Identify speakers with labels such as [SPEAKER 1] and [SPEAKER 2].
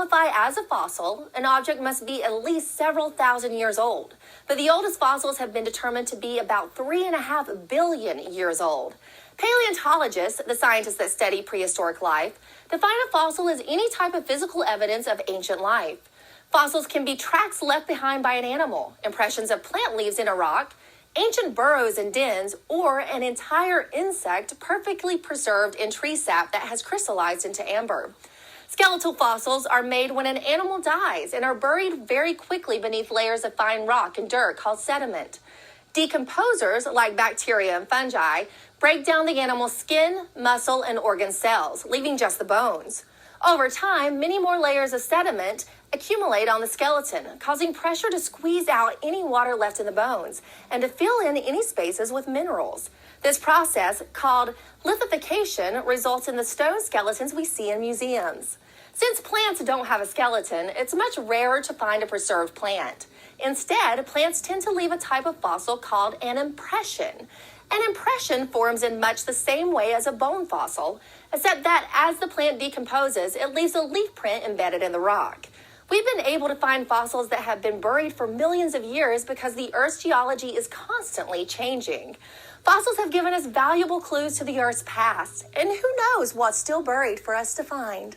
[SPEAKER 1] qualify as a fossil, an object must be at least several thousand years old. But the oldest fossils have been determined to be about 3.5 billion years old. Paleontologists, the scientists that study prehistoric life, define a fossil as any type of physical evidence of ancient life. Fossils can be tracks left behind by an animal, impressions of plant leaves in a rock, ancient burrows and dens, or an entire insect perfectly preserved in tree sap that has crystallized into amber. Skeletal fossils are made when an animal dies and are buried very quickly beneath layers of fine rock and dirt called sediment. Decomposers, like bacteria and fungi, break down the animal's skin, muscle, and organ cells, leaving just the bones. Over time, many more layers of sediment accumulate on the skeleton, causing pressure to squeeze out any water left in the bones and to fill in any spaces with minerals. This process, called lithification, results in the stone skeletons we see in museums. Since plants don't have a skeleton, it's much rarer to find a preserved plant. Instead, plants tend to leave a type of fossil called an impression. An impression forms in much the same way as a bone fossil, except that as the plant decomposes, it leaves a leaf print embedded in the rock. We've been able to find fossils that have been buried for millions of years because the Earth's geology is constantly changing. Fossils have given us valuable clues to the Earth's past, and who knows what's still buried for us to find.